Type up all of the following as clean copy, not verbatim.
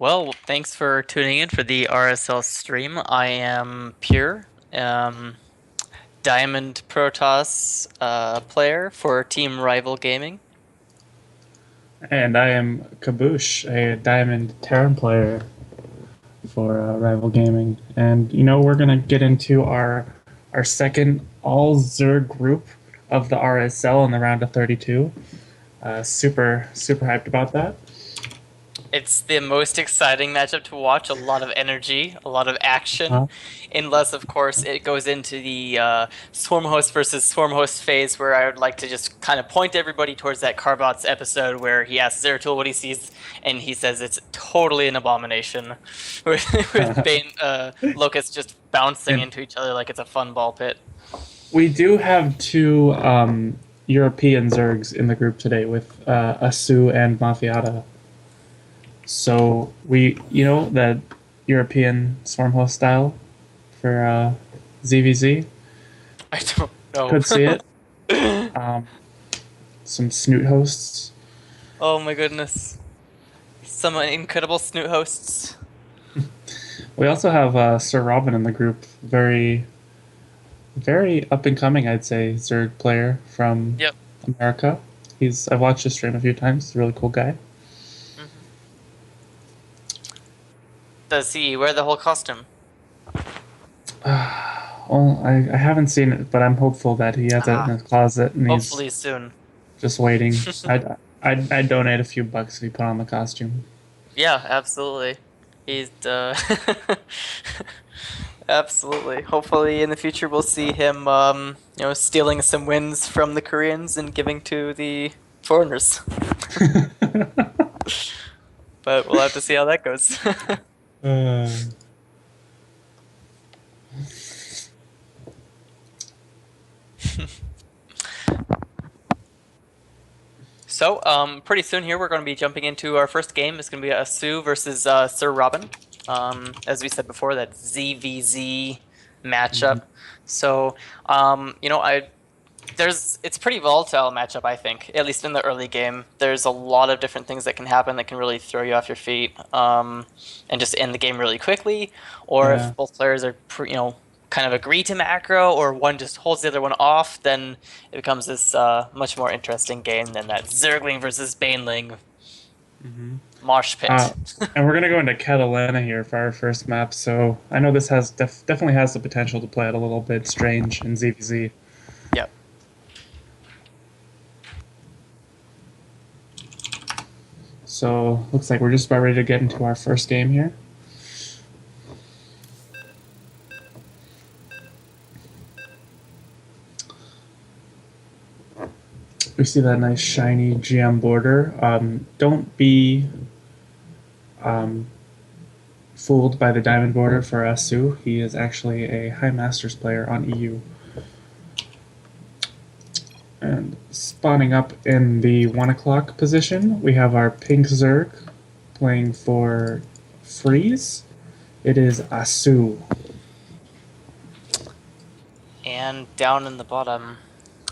Well, thanks for tuning in for the RSL stream. I am Pure, Diamond Protoss player for Team Rival Gaming. And I am Kaboosh, a Diamond Terran player for Rival Gaming. And we're gonna get into our second all Zerg group of the RSL in the round of 32. Super hyped about that. It's the most exciting matchup to watch. A lot of energy, a lot of action. Uh, Unless, of course, it goes into the Swarm Host versus Swarm Host phase, where I would like to just kind of point everybody towards that Carbots episode where he asks Zeratul what he sees, and he says it's totally an abomination, with Bane Locust just bouncing and into each other like it's a fun ball pit. we do have two European Zergs in the group today with ASOOOO and MafiatA. So that European swarm host style for ZVZ. I don't know. Could see it. Some snoot hosts. Oh my goodness. Some incredible snoot hosts. We also have SirRobin in the group. Very, very up and coming, I'd say, Zerg player from Yep. America. I've watched his stream a few times. He's a really cool guy. Does he wear the whole costume? Well, I haven't seen it, but I'm hopeful that he has it in his closet and Hopefully he's soon. just waiting. I'd donate a few bucks if he put on the costume. Yeah, absolutely. He's absolutely. Hopefully in the future we'll see him stealing some wins from the Koreans and giving to the foreigners. But we'll have to see how that goes. So, pretty soon here we're going to be jumping into our first game. It's going to be ASOOOO versus SirRobin. As we said before, that ZVZ matchup. So, it's a pretty volatile matchup, I think, at least in the early game. There's a lot of different things that can happen that can really throw you off your feet, and just end the game really quickly. Or Yeah. if both players are, kind of agree to macro, or one just holds the other one off, then it becomes this much more interesting game than that Zergling versus Baneling mosh pit. And we're gonna go into Catalina here for our first map. So I know this has definitely has the potential to play it a little bit strange in ZVZ. Yep. So looks like we're just about ready to get into our first game here. We see that nice shiny GM border. Don't be fooled by the diamond border for ASOOOO. He is actually a High Masters player on EU. And spawning up in the 1 o'clock position, we have our pink Zerg playing for Freeze. It is ASOOOO. And down in the bottom,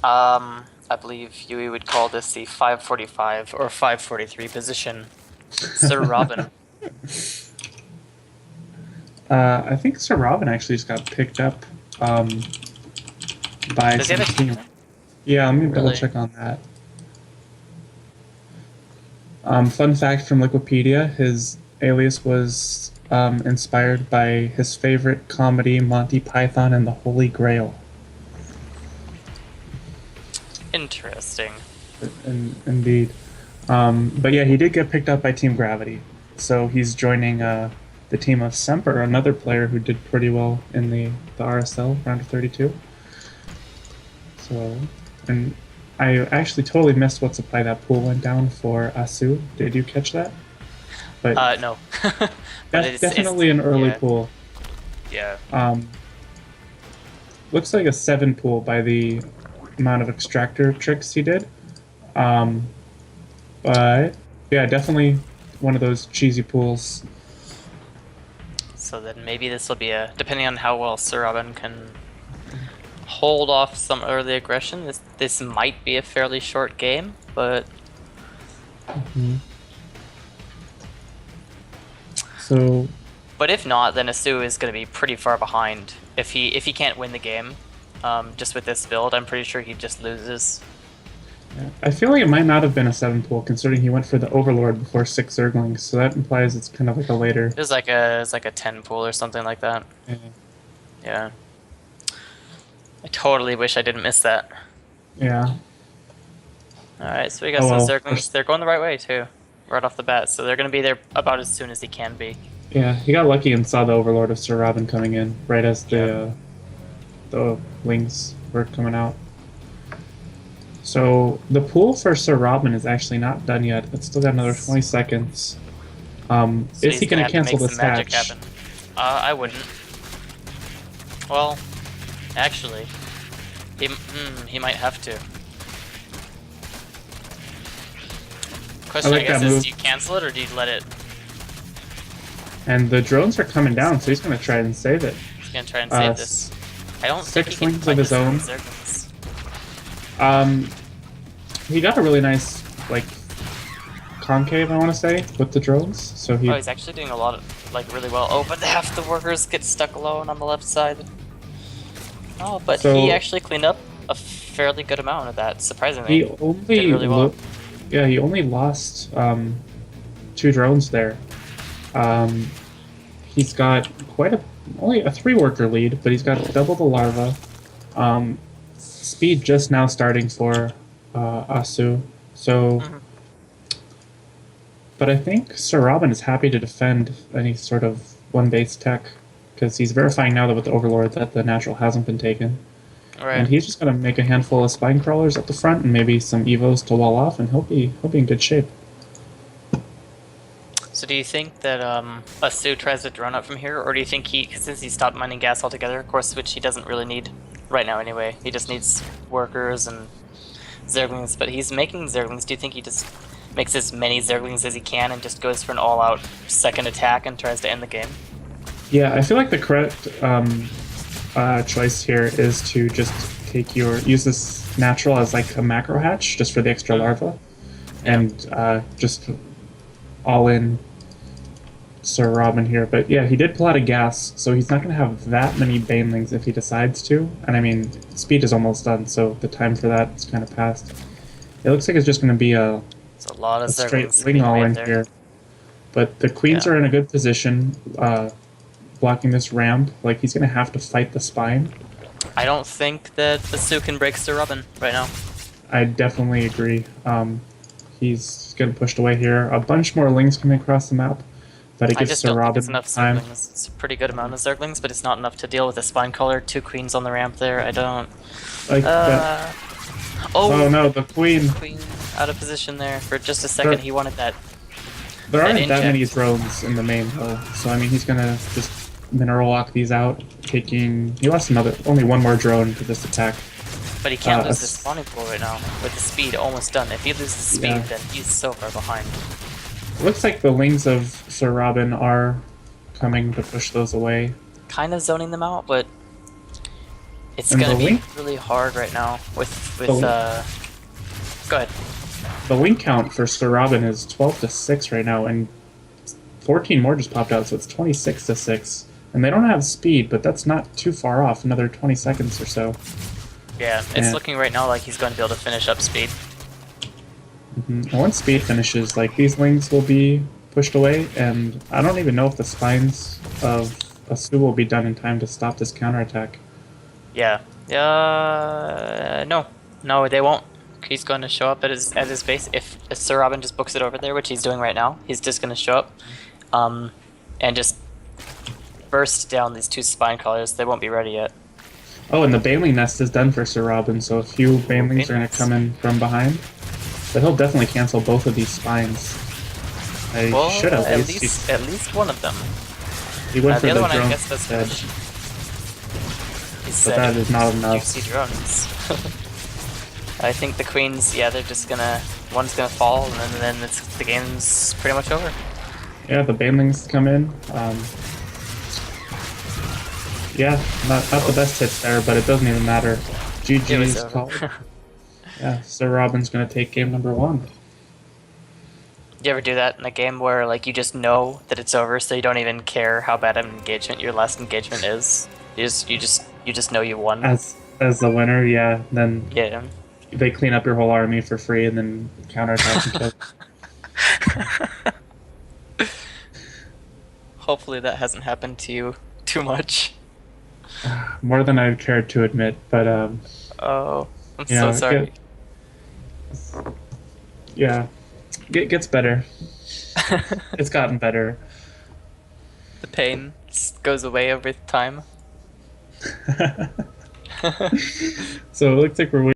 I believe Yui would call this the 545 or 543 position. SirRobin. I think SirRobin actually just got picked up by Does he some have a team? Yeah, let me double Really? check on that. Fun fact from Wikipedia, his alias was inspired by his favorite comedy, Monty Python and the Holy Grail. Interesting. Indeed. But yeah, he did get picked up by Team Gravity. So he's joining the team of Semper, another player who did pretty well in the RSL round of 32. So, and I actually totally missed what supply that pool went down for ASOOOO. Did you catch that? But No. that's definitely an early yeah. pool. Yeah. Looks like a 7 pool by the amount of extractor tricks he did. But yeah, definitely one of those cheesy pools. So then maybe this will be depending on how well SirRobin can hold off some early aggression, this might be a fairly short game, but So But if not, then ASOOOO is going to be pretty far behind. If he can't win the game, just with this build, I'm pretty sure he just loses. yeah. I feel like it might not have been a 7 pool, considering he went for the Overlord before 6 Zerglings, so that implies it's kind of like a later. It was like a 10 pool or something like that. Yeah. Yeah. I totally wish I didn't miss that. Yeah. Alright, so we got Oh, some well. Zerglings. They're going the right way too, right off the bat. So they're going to be there about as soon as he can be. Yeah, he got lucky and saw the Overlord of SirRobin coming in right as the wings were coming out. So the pool for SirRobin is actually not done yet. It's still got another 20 seconds. So Is he going to cancel make this some magic hatch? happen. I wouldn't. Well, actually, he might have to. Question, like I guess, that is move. do you cancel it or do you let it? And the drones are coming down, so he's going to try and save it. He's gonna try and save this. I don't think 6 he can wings fight of his this own. with Zerglings. He got a really nice, like, concave, I want to say, with the drones. So he Oh, he's actually doing a lot of, like, really well. Oh, but half the workers get stuck alone on the left side. Oh, but So- he actually cleaned up a fairly good amount of that, surprisingly. he only Did really well. yeah, he only lost 2 drones there. He's got only a 3 worker lead, but he's got double the larva. Speed just now starting for ASOOOO. So, but I think SirRobin is happy to defend any sort of 1 base tech because he's verifying now that with the Overlord that the natural hasn't been taken. Right. And he's just going to make a handful of spine crawlers at the front and maybe some evos to wall off, and he'll be in good shape. So do you think that ASOOOO tries to drone up from here, or do you think since he stopped mining gas altogether, of course, which he doesn't really need right now anyway, he just needs workers and Zerglings, but he's making Zerglings. Do you think he just makes as many Zerglings as he can and just goes for an all-out second attack and tries to end the game? Yeah, I feel like the correct choice here is to just use this natural as like a macro hatch just for the extra larva, and just all in SirRobin here. But yeah, he did pull out a gas, so he's not going to have that many banelings if he decides to. And I mean, speed is almost done, so the time for that is kind of past. It looks like it's just going to be a lot of straight Zerglings wing being all made in there. here. But the queens are in a good position, blocking this ramp. Like, he's going to have to fight the spine. I don't think that ASOOOO can break SirRobin right now. I definitely agree. He's getting pushed away here. A bunch more lings coming across the map, but it I gives just don't think it's SirRobin enough time. Zerglings. It's a pretty good amount of Zerglings, but it's not enough to deal with a spine collar, 2 queens on the ramp there. I don't... Like that. Oh, Oh no, the queen. queen out of position there for just a second. There- He wanted that. There aren't that inject. many drones in the main though, so I mean he's gonna just mineral lock these out. He lost only 1 more drone to this attack. But he can't lose the spawning pool right now with the speed almost done. If he loses speed, then he's so far behind. It looks like the lings of SirRobin are coming to push those away. Kind of zoning them out, but it's And gonna the be link- really hard right now with Go ahead. The wing count for SirRobin is 12 to 6 right now, and 14 more just popped out, so it's 26 to 6. And they don't have speed, but that's not too far off, another 20 seconds or so. Yeah, it's looking right now like he's going to be able to finish up speed. And once speed finishes, like, these lings will be pushed away, and I don't even know if the spines of ASOOOO will be done in time to stop this counterattack. Yeah. No, they won't. He's going to show up at his base. If SirRobin just books it over there, which he's doing right now, he's just going to show up, and just burst down these 2 spine collars. They won't be ready yet. Oh, and the baneling nest is done for SirRobin, so a few banelings are going to come in from behind. But he'll definitely cancel both of these spines. Well, Should at at least one of them. He went for The other one, I drone guess, that's instead. He But said that is not enough. juicy drones. I think the queens, yeah, they're just gonna... One's gonna fall, and then the game's pretty much over. Yeah, the banelings come in. Yeah, not the best hits there, but it doesn't even matter. It was GG's over. called. Yeah, SirRobin's going to take game number 1. Do you ever do that in a game where like you just know that it's over, so you don't even care how bad an engagement your last engagement is? You just know you won. As the winner, yeah. Then Yeah. they clean up your whole army for free and then counterattack and kill. Hopefully that hasn't happened to you too much. More than I'd care to admit, but Oh, I'm you so know, sorry. gets better. It's gotten better. The pain goes away over time. So it looks like we're